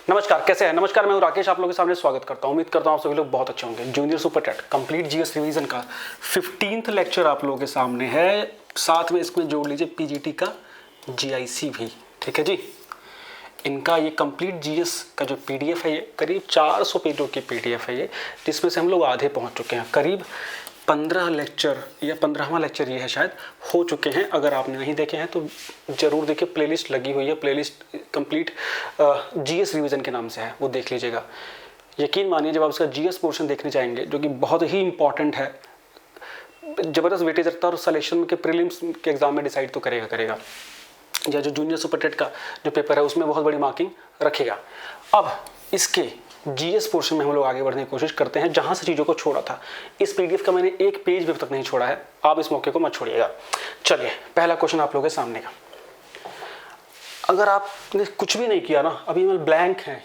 नमस्कार, कैसे हैं? नमस्कार, मैं हूं राकेश, आप लोगों के सामने स्वागत करता हूं। उम्मीद करता हूं आप सभी लोग बहुत अच्छे होंगे। Junior super TET complete GS revision का 15th लेक्चर आप लोगों के सामने है। साथ में इसमें जोड़ लीजिए पीजीटी का जीआईसी भी, ठीक है जी। इनका ये कंप्लीट जीएस का जो पीडीएफ है, ये करीब 400 पेजों की पीडीएफ है ये, जिसमें से हम लोग आधे पहुँच चुके हैं। करीब 15 लेक्चर या 15वां लेक्चर ये है शायद हो चुके हैं। अगर आपने नहीं देखे हैं तो ज़रूर देखिए, प्लेलिस्ट लगी हुई है, प्लेलिस्ट कंप्लीट जीएस रिवीजन के नाम से है, वो देख लीजिएगा। यकीन मानिए, जब आप उसका जीएस पोर्शन देखने जाएंगे, जो कि बहुत ही इंपॉर्टेंट है, ज़बरदस्त वेटेज रखता है और सिलेक्शन के प्रीलिम्स के एग्जाम में डिसाइड तो करेगा। या जो जूनियर सुपर टेट का जो पेपर है उसमें बहुत बड़ी मार्किंग रखेगा। अब इसके जीएस पोर्शन में हम लोग आगे बढ़ने की कोशिश करते हैं, जहां से चीज़ों को छोड़ा था। इस पीडीएफ का मैंने एक पेज भी अब तक नहीं छोड़ा है, आप इस मौके को मत छोड़िएगा। चलिए, पहला क्वेश्चन आप लोगों के सामने का। अगर आपने कुछ भी नहीं किया ना, अभी मैं ब्लैंक है,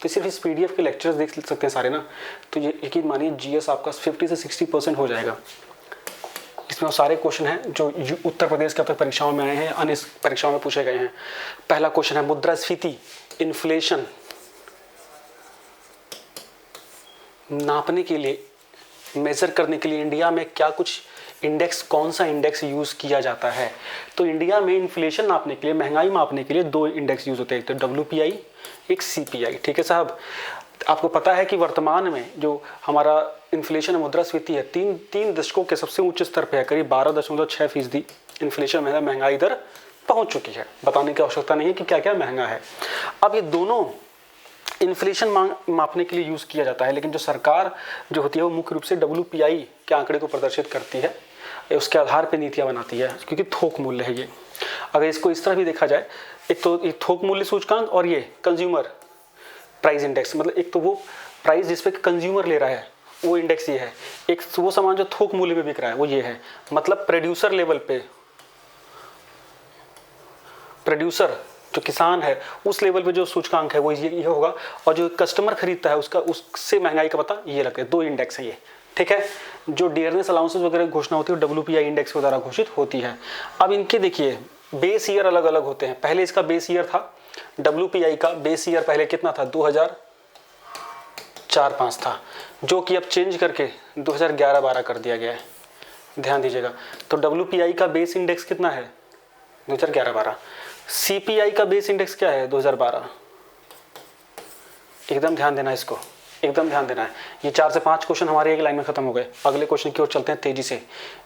तो सिर्फ इस पीडीएफ के लेक्चर्स देख सकते हैं सारे ना, तो ये यकीन मानिए जीएस आपका 50 से 60% हो जाएगा। इसमें वो सारे क्वेश्चन हैं जो उत्तर प्रदेश के अब तक परीक्षाओं में आए हैं, अन्य परीक्षाओं में पूछे गए हैं। पहला क्वेश्चन है मुद्रास्फीति, इन्फ्लेशन नापने के लिए, मेजर करने के लिए इंडिया में क्या कुछ इंडेक्स, कौन सा इंडेक्स यूज़ किया जाता है। तो इंडिया में इन्फ्लेशन नापने के लिए, महंगाई मापने के लिए दो इंडेक्स यूज़ होते हैं, एक तो WPI, एक CPI, ठीक है साहब। आपको पता है कि वर्तमान में जो हमारा इन्फ्लेशन मुद्रास्फीति है, तीन दशकों के सबसे ऊंचे स्तर पे है। करीब 12.6% इन्फ्लेशन में महंगाई दर पहुंच चुकी है। बताने की आवश्यकता नहीं है कि क्या क्या महंगा है। अब ये दोनों इन्फ्लेशन मापने के लिए यूज़ किया जाता है, लेकिन जो सरकार जो होती है वो मुख्य रूप से WPI के आंकड़े को प्रदर्शित करती है, उसके आधार पर नीतियाँ बनाती है, क्योंकि थोक मूल्य है ये। अगर इसको इस तरह भी देखा जाए, एक तो ये थोक मूल्य सूचकांक और ये कंज्यूमर प्राइस इंडेक्स, मतलब एक तो वो प्राइस जिस पे कंज्यूमर ले रहा है वो इंडेक्स ये है, एक वो सामान जो थोक मूल्य में बिक रहा है वो ये है। मतलब प्रोड्यूसर लेवल पे, प्रोड्यूसर जो किसान है उस लेवल पे जो सूचकांक है वो ये होगा, और जो कस्टमर खरीदता है उसका, उससे महंगाई का पता ये लगता है। दो इंडेक्स है ये, ठीक है। जो डियरनेस अलाउंसेस वगैरह घोषणा होती है WPI इंडेक्स के द्वारा घोषित होती है। अब इनके देखिए बेस ईयर अलग अलग होते हैं। पहले इसका बेस ईयर था, WPI का बेस ईयर पहले कितना था, 2004-05 था, जो कि अब चेंज करके 2011-12 कर दिया गया है। ध्यान दीजिएगा। तो WPI का बेस इंडेक्स कितना है, 2011-12। CPI का बेस इंडेक्स क्या है, 2012। एकदम ध्यान देना, इसको एकदम ध्यान देना है। ये 4 से 5 क्वेश्चन हमारे एक लाइन में खत्म हो गए। अगले क्वेश्चन की ओर चलते हैं तेजी से।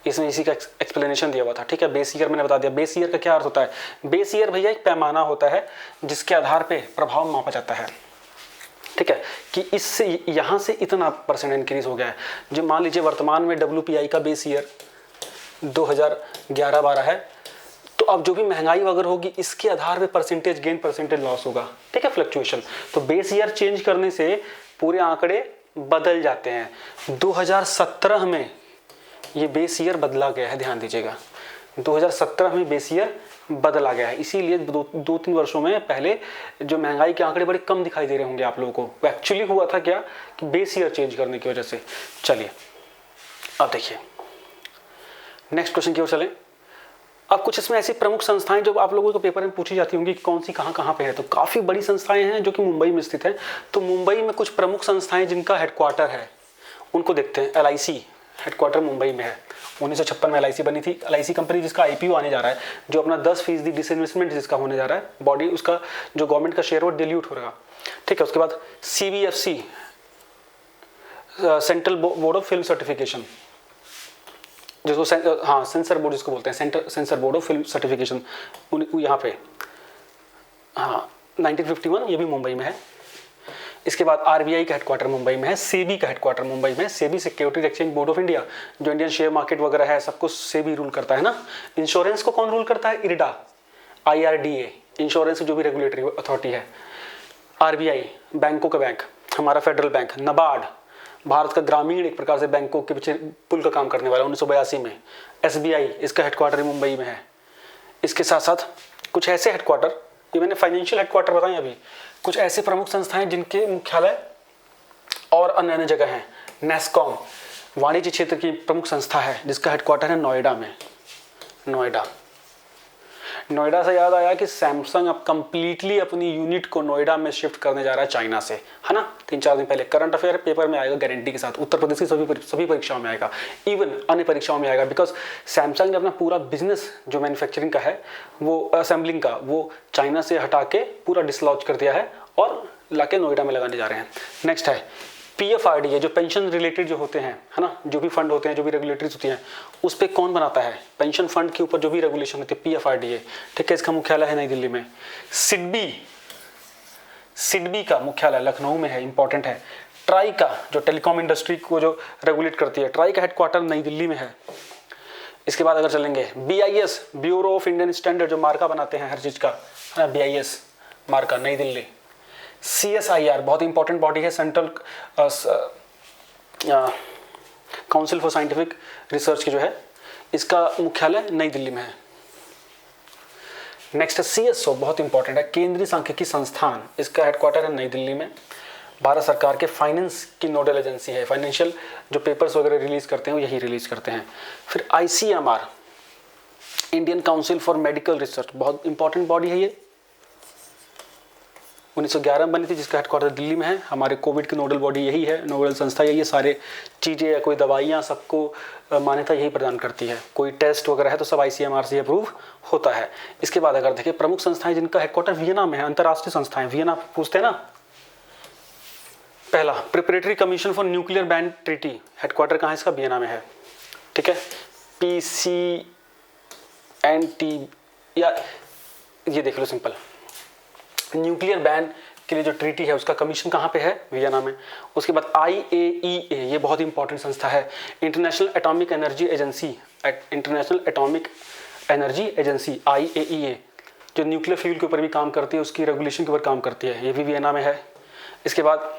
इसमें इसी का एक्सप्लेनेशन दिया हुआ था, ठीक है। बेस ईयर मैंने बता दिया। बेस ईयर का क्या अर्थ होता है? बेस ईयर भैया एक पैमाना होता है जिसके आधार पे प्रभाव मापा जाता है, ठीक है, कि इससे यहाँ से इतना % इंक्रीज हो गया है। जो मान लीजिए वर्तमान में WPI का बेस ईयर 2011-12 है, तो अब जो भी महंगाई वगैरह होगी इसके आधार पे परसेंटेज गेन, परसेंटेज लॉस होगा, ठीक है, फ्लक्चुएशन। तो बेस ईयर चेंज करने से पूरे आंकड़े बदल जाते हैं। 2017 में ये बेस ईयर बदला गया है, ध्यान दीजिएगा। 2017 में बेस ईयर बदला गया है, इसीलिए 2-3 वर्षों में पहले जो महंगाई के आंकड़े बड़े कम दिखाई दे रहे होंगे आप लोगों को। एक्चुअली हुआ था क्या कि बेस ईयर चेंज करने की वजह से। चलिए अब देखिए नेक्स्ट क्वेश्चन की ओर चलें। अब कुछ इसमें ऐसी प्रमुख संस्थाएं जो आप लोगों को पेपर में पूछी जाती होंगी कि कौन सी कहाँ पे है। तो काफ़ी बड़ी संस्थाएं हैं जो कि मुंबई में स्थित है। तो मुंबई में कुछ प्रमुख संस्थाएं जिनका हेडक्वार्टर है उनको देखते हैं। LIC हेडक्वार्टर मुंबई में है। 1956 में LIC बनी थी। LIC कंपनी जिसका IPO आने जा रहा है, जो अपना 10% डिसइन्वेस्टमेंट जिसका होने जा रहा है, बॉडी उसका जो गवर्नमेंट का शेयर वो डिल्यूट हो रहा, ठीक है। उसके बाद CBFC central board of film certification, जिसको सेंसर बोर्ड जिसको बोलते हैं, sensor board of film certification, यहाँ पे 1951, ये भी मुंबई में है। इसके बाद RBI का हेडक्वार्टर मुंबई में है। SEBI का हेडक्वार्टर मुंबई में है। SEBI securities exchange board of India, जो इंडियन शेयर मार्केट वगैरह है सबको SEBI रूल करता है ना। इंश्योरेंस को कौन रूल करता है? IRDA, IRDA इंश्योरेंस की जो भी रेगुलेटरी अथॉरिटी है। RBI बैंकों का बैंक, हमारा फेडरल बैंक। NABARD भारत का ग्रामीण एक प्रकार से बैंकों के पीछे पुल का काम करने वाला, 1982 में। SBI इसका हेडक्वार्टर मुंबई में है। इसके साथ साथ कुछ ऐसे हेडक्वार्टर, ये मैंने फाइनेंशियल हेडक्वार्टर बताए अभी, कुछ ऐसे प्रमुख संस्थाएं जिनके मुख्यालय और अन्य अन्य जगह हैं। NASSCOM वाणिज्य क्षेत्र की प्रमुख संस्था है जिसका हेडक्वार्टर है नोएडा में, नोएडा। नोएडा से याद आया कि सैमसंग अब कंप्लीटली अपनी यूनिट को नोएडा में शिफ्ट करने जा रहा है चाइना से, है ना। 3-4 दिन पहले करंट अफेयर पेपर में आएगा गारंटी के साथ, उत्तर प्रदेश की सभी परीक्षाओं में आएगा, इवन अन्य परीक्षाओं में आएगा, बिकॉज सैमसंग ने अपना पूरा बिजनेस जो मैन्युफैक्चरिंग का है, वो असेंबलिंग का, वो चाइना से हटा के पूरा डिसलॉन्च कर दिया है और लाके नोएडा में लगाने जा रहे हैं। नेक्स्ट है PFRDA, जो पेंशन रिलेटेड जो होते हैं, है ना, जो भी फंड होते हैं, जो भी रेगुलेटरीज होती हैं, उस पर कौन बनाता है? पेंशन फंड के ऊपर जो भी रेगुलेशन होती है PFRDA, ठीक है। इसका मुख्यालय है नई दिल्ली में। सिडबी का मुख्यालय लखनऊ में है, इंपॉर्टेंट है। ट्राई का, जो टेलीकॉम इंडस्ट्री को जो रेगुलेट करती है, ट्राई का हेडक्वार्टर नई दिल्ली में है। इसके बाद अगर चलेंगे BIS, bureau of Indian standard, जो मार्का बनाते हैं हर चीज़ का, BIS मार्का, नई दिल्ली। CSIR बहुत इंपॉर्टेंट बॉडी है, central council for scientific research की जो है, इसका मुख्यालय नई दिल्ली में है। नेक्स्ट है CSO, बहुत इंपॉर्टेंट है, केंद्रीय सांख्यिकी संस्थान, इसका हेडक्वार्टर है नई दिल्ली में। भारत सरकार के फाइनेंस की नोडल एजेंसी है, फाइनेंशियल जो पेपर्स वगैरह रिलीज करते हैं वो यही रिलीज करते हैं। फिर ICMR, Indian council for medical research, बहुत इंपॉर्टेंट बॉडी है ये, 1911 में बनी थी, जिसका हेडक्वार्टर दिल्ली में है। हमारे कोविड की नोडल बॉडी यही है, नोडल संस्था यही है, सारे चीज़ें या कोई दवाइयाँ सबको मान्यता यही प्रदान करती है। कोई टेस्ट वगैरह है तो सब ICMR से अप्रूव होता है। इसके बाद अगर देखें प्रमुख संस्थाएं जिनका हेडक्वार्टर वियना में है, अंतर्राष्ट्रीय संस्थाएं, वियना पूछते हैं ना। पहला preparatory commission for nuclear ban treaty, headquarter कहाँ है इसका? वियना में है, ठीक है। PCNT, या ये देख लो सिंपल, न्यूक्लियर बैन के लिए जो ट्रीटी है उसका कमीशन कहाँ पे है? वियना में। उसके बाद IAEA, ये बहुत इंपॉर्टेंट संस्था है, international atomic energy agency, international atomic energy agency IAEA, जो न्यूक्लियर फ्यूल के ऊपर भी काम करती है, उसकी रेगुलेशन के ऊपर काम करती है, ये भी वियना में है। इसके बाद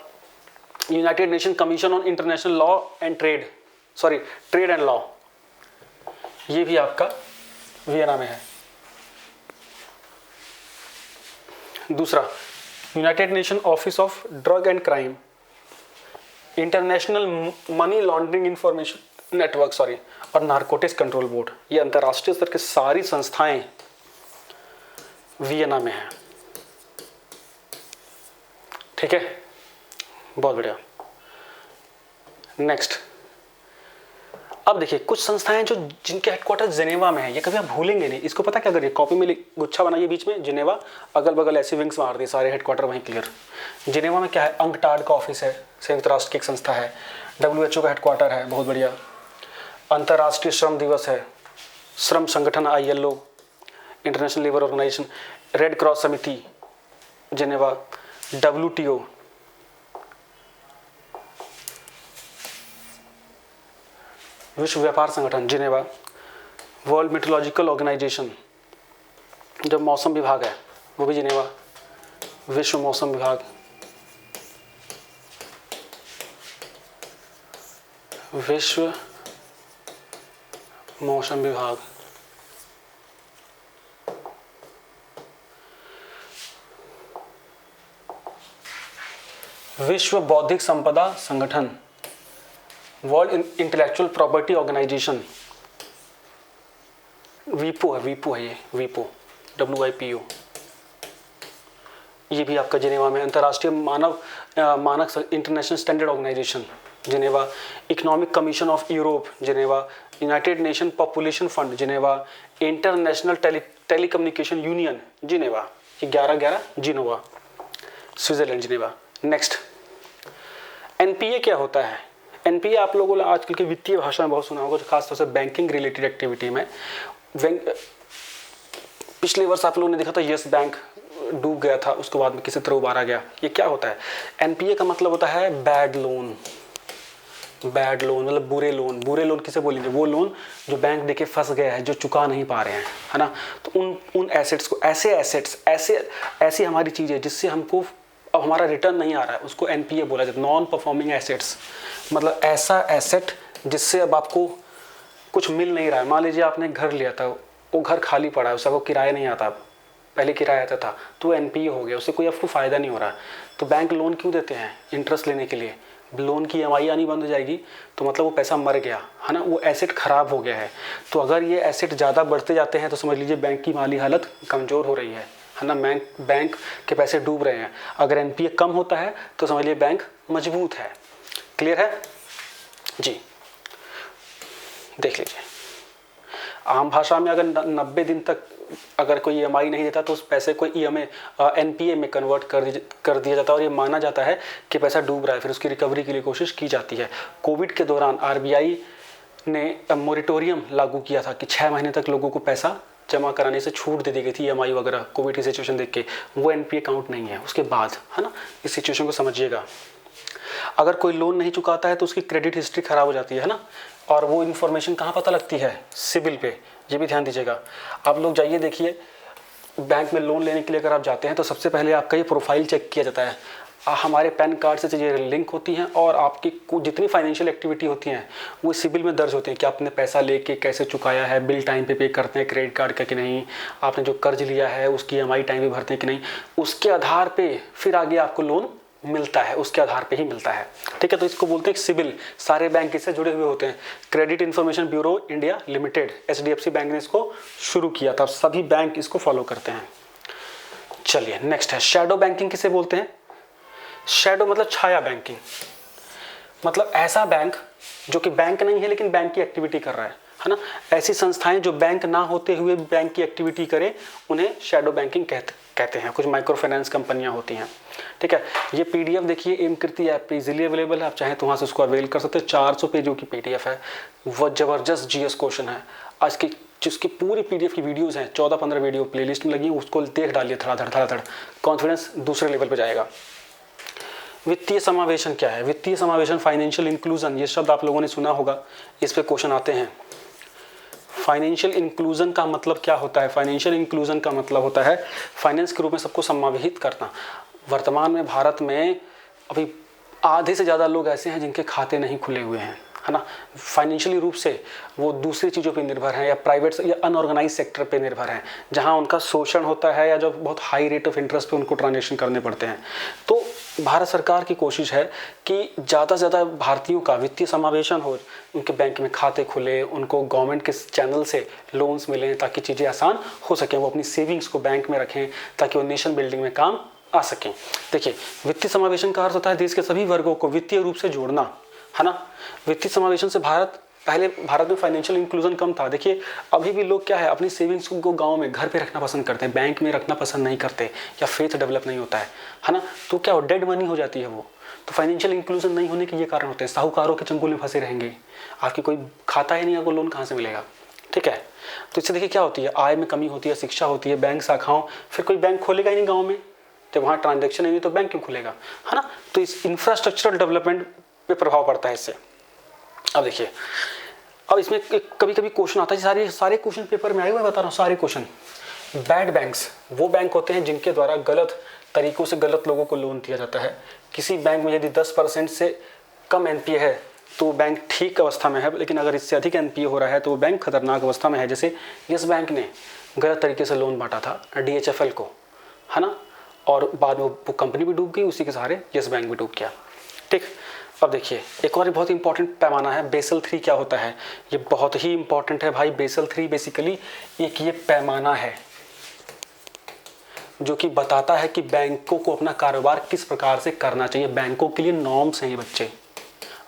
United nation commission on international law and trade and law, ये भी आपका वियना में है। दूसरा United nation office of drug and crime, international money laundering information network और नारकोटिक्स कंट्रोल बोर्ड, ये अंतर्राष्ट्रीय स्तर की सारी संस्थाएं वियना में हैं, ठीक है। बहुत बढ़िया। नेक्स्ट, अब देखिए कुछ संस्थाएं जो जिनके हेडक्वार्टर जिनेवा में है, ये कभी आप भूलेंगे नहीं, इसको पता क्या करिए, कॉपी में गुच्छा बनाइए बीच में जिनेवा, अगल बगल ऐसे विंग्स मार दिए, सारे हेडक्वार्टर वहीं क्लियर। जिनेवा में क्या है? अंकटाड का ऑफिस है, संयुक्त राष्ट्र की एक संस्था है। WHO का हेडक्वार्टर है, बहुत बढ़िया। अंतर्राष्ट्रीय श्रम दिवस है, श्रम संगठन ILO, international labour organisation, red cross समिति जिनेवा, WTO, विश्व व्यापार संगठन जिनेवा, वर्ल्ड मेट्रोलॉजिकल ऑर्गेनाइजेशन, जो मौसम विभाग है वो भी जिनेवा, विश्व मौसम विभाग, विश्व मौसम विभाग, विश्व बौद्धिक संपदा संगठन, वर्ल्ड इंटेलेक्चुअल प्रॉपर्टी ऑर्गेनाइजेशन, वीपो है ये वीपो, WIPO, ये भी आपका जिनेवा में। अंतर्राष्ट्रीय मानक international standard organisation Geneva, economic commission of Europe Geneva, united nation population fund Geneva, international telecommunication union Geneva, ये 11 Geneva, Switzerland Geneva. Next, NPA क्या होता है? NPA आप लोगों ने आजकल के वित्तीय भाषा में बहुत सुना होगा, जो खासतौर से बैंकिंग रिलेटेड एक्टिविटी में। पिछले वर्ष आप लोगों ने देखा था यस बैंक डूब गया था, उसके बाद में किसी तरह उबारा गया। ये क्या होता है? NPA का मतलब होता है बैड लोन मतलब बुरे लोन किसे बोलेंगे? वो लोन जो बैंक देके फंस गया है, जो चुका नहीं पा रहे हैं, है ना। तो उन एसेट्स को, ऐसी हमारी चीज़ है जिससे हमको अब हमारा रिटर्न नहीं आ रहा है, उसको NPA बोला जाता है, नॉन परफॉर्मिंग एसेट्स। मतलब ऐसा एसेट जिससे अब आपको कुछ मिल नहीं रहा है। मान लीजिए आपने घर लिया था, वो घर खाली पड़ा है, उसका किराया नहीं आता, पहले किराया आता था, तो NPA हो गया, उससे कोई आपको फ़ायदा नहीं हो रहा। तो बैंक लोन क्यों देते हैं? इंटरेस्ट लेने के लिए। लोन की ईएमआई आनी बंद हो जाएगी तो मतलब वो पैसा मर गया है ना, वो एसेट खराब हो गया है। तो अगर ये एसेट ज़्यादा बढ़ते जाते हैं तो समझ लीजिए बैंक की माली हालत कमज़ोर हो रही है ना, बैंक के पैसे डूब रहे हैं। अगर एनपीए कम होता है तो समझ लीजिए बैंक मजबूत है। क्लियर है जी? देख लीजिए, आम भाषा में अगर 90 दिन तक अगर कोई ईएमआई नहीं देता तो उस पैसे को एनपीए में कन्वर्ट कर दिया जाता है और ये माना जाता है कि पैसा डूब रहा है, फिर उसकी रिकवरी के लिए कोशिश की जाती है। कोविड के दौरान आरबीआई ने मोरेटोरियम लागू किया था कि 6 महीने तक लोगों को पैसा जमा कराने से छूट दे दी गई थी ईएमआई वगैरह, कोविड की सिचुएशन देख के। वो एनपीए काउंट नहीं है उसके बाद, है ना। इस सिचुएशन को समझिएगा। अगर कोई लोन नहीं चुकाता है तो उसकी क्रेडिट हिस्ट्री खराब हो जाती है ना, और वो इन्फॉर्मेशन कहाँ पता लगती है? सिबिल पे। ये भी ध्यान दीजिएगा। आप लोग जाइए देखिए, बैंक में लोन लेने के लिए अगर आप जाते हैं तो सबसे पहले आपका ये प्रोफाइल चेक किया जाता है। हमारे पैन कार्ड से चीज़ें लिंक होती हैं और आपकी जितनी फाइनेंशियल एक्टिविटी होती हैं वो सिबिल में दर्ज होती हैं कि आपने पैसा लेके कैसे चुकाया है, बिल टाइम पे करते हैं क्रेडिट कार्ड का कि नहीं, आपने जो कर्ज लिया है उसकी ईएमआई टाइम पे भरते हैं कि नहीं। उसके आधार पे फिर आगे आपको लोन मिलता है, उसके आधार पे ही मिलता है। ठीक है, तो इसको बोलते हैं सिबिल। सारे बैंक इससे जुड़े हुए होते हैं। Credit information bureau India limited, HDFC bank ने इसको शुरू किया था, सभी बैंक इसको फॉलो करते हैं। चलिए नेक्स्ट है शैडो बैंकिंग। किसे बोलते हैं? शैडो मतलब छाया बैंकिंग, मतलब ऐसा बैंक जो कि बैंक नहीं है लेकिन बैंक की एक्टिविटी कर रहा है ना। ऐसी संस्थाएं जो बैंक ना होते हुए बैंक की एक्टिविटी करे उन्हें शैडो बैंकिंग कहते हैं। कुछ माइक्रो फाइनेंस कंपनियां होती हैं। ठीक है, ये पीडीएफ देखिए एमकृति ऐप पे इजीली अवेलेबल है, आप चाहें तो वहाँ से उसको अवेल कर सकते हैं। 400 पेजों की पीडीएफ है, वो जबरदस्त जीएस क्वेश्चन है। आज की जिसकी पूरी पीडीएफ की वीडियोस हैं, 14-15 वीडियो प्लेलिस्ट में लगी है, उसको देख डालिए, धड़ाधड़ कॉन्फिडेंस दूसरे लेवल पर जाएगा। वित्तीय समावेशन क्या है? वित्तीय समावेशन, फाइनेंशियल इंक्लूजन, ये शब्द आप लोगों ने सुना होगा, इस पे क्वेश्चन आते हैं। फाइनेंशियल इंक्लूजन का मतलब क्या होता है? फाइनेंशियल इंक्लूजन का मतलब होता है फाइनेंस के रूप में सबको समावेशित करना। वर्तमान में भारत में अभी आधे से ज़्यादा लोग ऐसे हैं जिनके खाते नहीं खुले हुए हैं, है ना। फाइनेंशियली रूप से वो दूसरी चीज़ों पे निर्भर हैं, या प्राइवेट या अनऑर्गेनाइज सेक्टर पे निर्भर हैं, जहाँ उनका शोषण होता है या जो बहुत हाई रेट ऑफ इंटरेस्ट पे उनको ट्रांजेक्शन करने पड़ते हैं। तो भारत सरकार की कोशिश है कि ज़्यादा से ज़्यादा भारतीयों का वित्तीय समावेशन हो, उनके बैंक में खाते खुले, उनको गवर्नमेंट के चैनल से लोन्स मिलें ताकि चीज़ें आसान हो सकें, वो अपनी सेविंग्स को बैंक में रखें ताकि वो नेशन बिल्डिंग में काम आ सकें। देखिए, वित्तीय समावेशन का अर्थ होता है देश के सभी वर्गों को वित्तीय रूप से जोड़ना, है ना। वित्तीय समावेशन से पहले भारत में फाइनेंशियल इंक्लूजन कम था। देखिए अभी भी लोग क्या है, अपनी सेविंग्स को गांव में घर पे रखना पसंद करते हैं, बैंक में रखना पसंद नहीं करते, या फेथ डेवलप नहीं होता है ना। तो क्या डेड मनी हो जाती है वो। तो फाइनेंशियल इंक्लूजन नहीं होने के ये कारण होते हैं। साहूकारों के चंगुल में फंसे रहेंगे, आपकी कोई खाता ही नहीं, आपको लोन कहाँ से मिलेगा? ठीक है, तो इससे देखिए क्या होती है, आय में कमी होती है, शिक्षा होती है, बैंक शाखाओं, फिर कोई बैंक खोलेगा ही नहीं गाँव में, तो वहाँ ट्रांजेक्शन नहीं तो बैंक क्यों खुलेगा, है ना। तो इस इंफ्रास्ट्रक्चरल डेवलपमेंट पे प्रभाव पड़ता है इससे। अब देखिए, अब इसमें कभी कभी क्वेश्चन आता है, सारे क्वेश्चन पेपर में आए हुए, बता रहा हूँ सारे क्वेश्चन। बैड बैंक्स वो बैंक होते हैं जिनके द्वारा गलत तरीकों से गलत लोगों को लोन दिया जाता है। किसी बैंक में यदि 10% से कम एनपीए है तो बैंक ठीक अवस्था में है, लेकिन अगर इससे अधिक एनपीए हो रहा है तो वो बैंक खतरनाक अवस्था में है। जैसे यस बैंक ने गलत तरीके से लोन बांटा था डीएचएफएल को, है ना, और बाद में वो कंपनी भी डूब गई, उसी के सहारे यस बैंक भी डूब गया। ठीक, अब देखिए एक और बहुत इंपॉर्टेंट पैमाना है बेसल 3। क्या होता है? ये बहुत ही इंपॉर्टेंट है भाई। बेसल 3 बेसिकली एक ये पैमाना है जो कि बताता है कि बैंकों को अपना कारोबार किस प्रकार से करना चाहिए। बैंकों के लिए नॉर्म्स हैं ये बच्चे,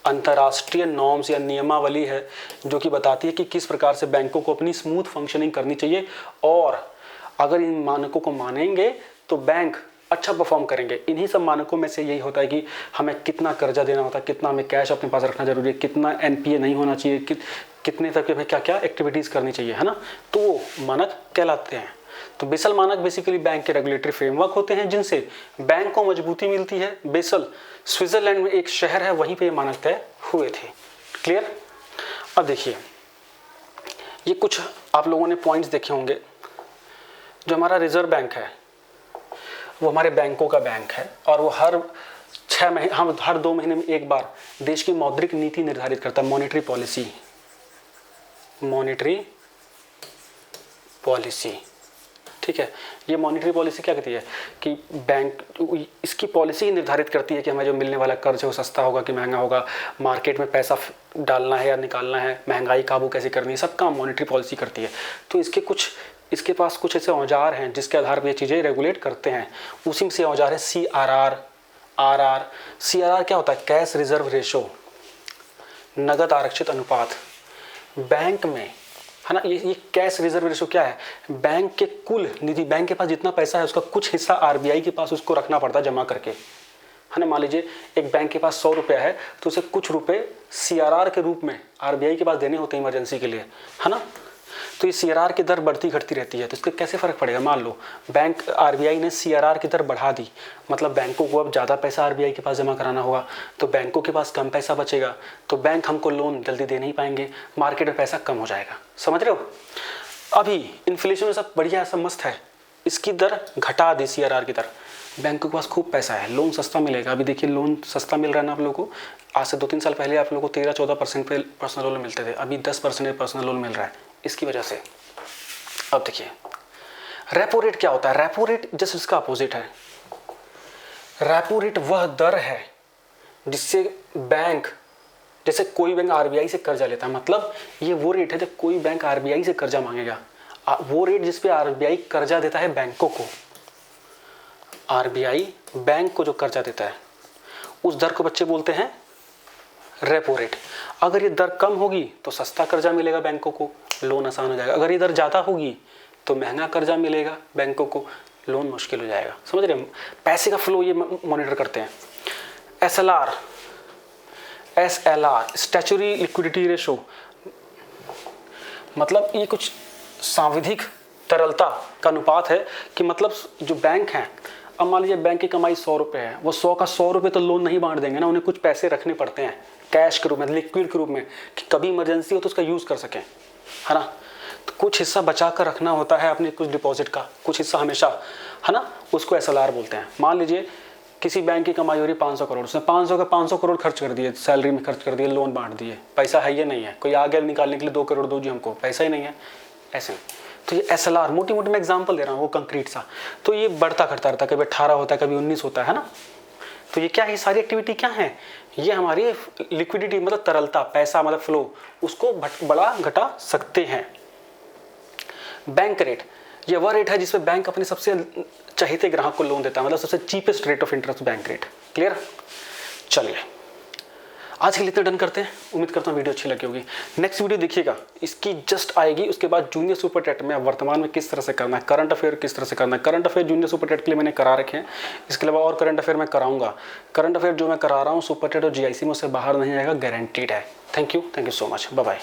अंतर्राष्ट्रीय नॉर्म्स या नियमावली है जो कि बताती है कि किस प्रकार से बैंकों को अपनी स्मूथ फंक्शनिंग करनी चाहिए, और अगर इन मानकों को मानेंगे तो बैंक अच्छा परफॉर्म करेंगे। इन्हीं सब मानकों में से यही होता है कि हमें कितना कर्जा देना होता है, कितना हमें कैश अपने पास रखना जरूरी है, कितना एनपीए नहीं होना चाहिए, कितने तक हमें क्या क्या एक्टिविटीज़ करनी चाहिए, है ना। तो वो मानक कहलाते हैं। तो बेसल मानक बेसिकली बैंक के रेगुलेटरी फ्रेमवर्क होते हैं जिनसे बैंक को मजबूती मिलती है। बेसल स्विट्जरलैंड में एक शहर है, वहीं पे मानक तय हुए थे। क्लियर? अब देखिए ये कुछ आप लोगों ने पॉइंट्स देखे होंगे। जो हमारा रिजर्व बैंक है वो हमारे बैंकों का बैंक है, और वो हर 6 महीने, हम हर 2 महीने में एक बार देश की मौद्रिक नीति निर्धारित करता है, मॉनेटरी पॉलिसी। ठीक है। ये मॉनेटरी पॉलिसी क्या कहती है कि बैंक इसकी पॉलिसी निर्धारित करती है कि हमें जो मिलने वाला कर्ज है वो सस्ता होगा कि महंगा होगा, मार्केट में पैसा डालना है या निकालना है, महंगाई काबू कैसे करनी है, सब काम मॉनेटरी पॉलिसी करती है। तो इसके पास कुछ ऐसे औजार हैं जिसके आधार पर ये चीज़ें रेगुलेट करते हैं। उसी में से औजार है CRR, RR। CRR क्या होता है? कैश रिजर्व रेशो, नगद आरक्षित अनुपात। बैंक में है ना, ये कैश रिजर्व रेशो क्या है? बैंक के कुल निधि, बैंक के पास जितना पैसा है उसका कुछ हिस्सा RBI के पास उसको रखना पड़ता है जमा करके, है ना। मान लीजिए एक बैंक के पास 100 रुपया है तो उसे कुछ रुपए CRR के रूप में RBI के पास देने होते हैं इमरजेंसी के लिए, है ना। तो ये CRR की दर बढ़ती घटती रहती है, तो इसके कैसे फ़र्क पड़ेगा? मान लो बैंक RBI ने CRR की दर बढ़ा दी, मतलब बैंकों को अब ज़्यादा पैसा RBI के पास जमा कराना होगा, तो बैंकों के पास कम पैसा बचेगा, तो बैंक हमको लोन जल्दी दे नहीं पाएंगे, मार्केट में पैसा कम हो जाएगा। समझ रहे हो? अभी इन्फ्लेशन में सब बढ़िया है, सब मस्त है, इसकी दर घटा दी CRR की दर, बैंकों के पास खूब पैसा है, लोन सस्ता मिलेगा। अभी देखिए लोन सस्ता मिल रहा है ना आप लोगों को। आज से 2-3 साल पहले आप लोगों को 13-14% पे पर्सनल लोन मिलते थे, अभी 10% पर्सनल लोन मिल रहा है इसकी वजह से। अब देखिए रेपो रेट क्या होता है? रेपो रेट जस्ट इसका अपोजिट है। रेपो रेट वह दर है जिससे बैंक, जैसे कोई बैंक RBI से कर्जा लेता है, मतलब ये वो रेट है जब कोई बैंक RBI से कर्जा मांगेगा, वो रेट जिस पे RBI कर्जा देता है बैंकों को, RBI बैंक को जो कर्जा देता है उस दर को बच्चे बोलते हैं रेपो रेट। अगर ये दर कम होगी तो सस्ता कर्जा मिलेगा बैंकों को, लोन आसान हो जाएगा। अगर ये दर ज़्यादा होगी तो महंगा कर्जा मिलेगा बैंकों को, लोन मुश्किल हो जाएगा। समझ रहे हैं? पैसे का फ्लो ये मॉनिटर करते हैं। SLR स्टैच्यूटरी लिक्विडिटी रेशो, मतलब ये कुछ सांविधिक तरलता का अनुपात है कि मतलब जो बैंक हैं, अब मान लीजिए बैंक की कमाई 100 रुपये है, वो 100 का 100 रुपये तो लोन नहीं बांट देंगे ना, उन्हें कुछ पैसे रखने पड़ते हैं कैश के रूप में, लिक्विड के रूप में, कि कभी इमरजेंसी हो तो उसका यूज़ कर सकें, है ना। तो कुछ हिस्सा बचा कर रखना होता है अपने कुछ डिपॉजिट का, कुछ हिस्सा हमेशा, है ना, उसको SLR बोलते हैं। मान लीजिए किसी बैंक की कमाई हो रही 500 करोड़, उसने 500 का 500 करोड़ खर्च कर दिए, सैलरी में खर्च कर दिए, लोन बांट दिए, पैसा है ये नहीं है, कोई आ गया निकालने के लिए 2 करोड़ दो जी हमको, पैसा ही नहीं है, ऐसे। तो ये SLR मोटी मोटी मैं एग्जांपल दे रहा हूँ, वो कंक्रीट सा। तो ये बढ़ता घटता रहता है, कभी 18 होता है, कभी 19 होता है ना। तो ये क्या है? सारी एक्टिविटी क्या है? ये हमारी लिक्विडिटी मतलब तरलता, पैसा मतलब फ्लो, उसको बड़ा घटा सकते हैं। बैंक रेट, ये वह रेट है जिसपे बैंक अपने सबसे चहेते ग्राहक को लोन देता है, मतलब सबसे cheapest rate of interest bank rate. Clear? चलिए आज के लिए इतना डन करते हैं। उम्मीद करता हूँ वीडियो अच्छी लगी होगी। नेक्स्ट वीडियो देखिएगा, इसकी जस्ट आएगी, उसके बाद जूनियर सुपर टेट में वर्तमान में किस तरह से करना है, करंट अफेयर किस तरह से करना है। Current affair junior super TET के लिए मैंने करा रखे हैं, इसके अलावा और करंट अफेयर मैं कराऊंगा। करंट अफेयर जो मैं करा रहा हूँ सुपर टेट और GIC में उससे बाहर नहीं आएगा, गारंटीड है। Thank you so much, bye bye.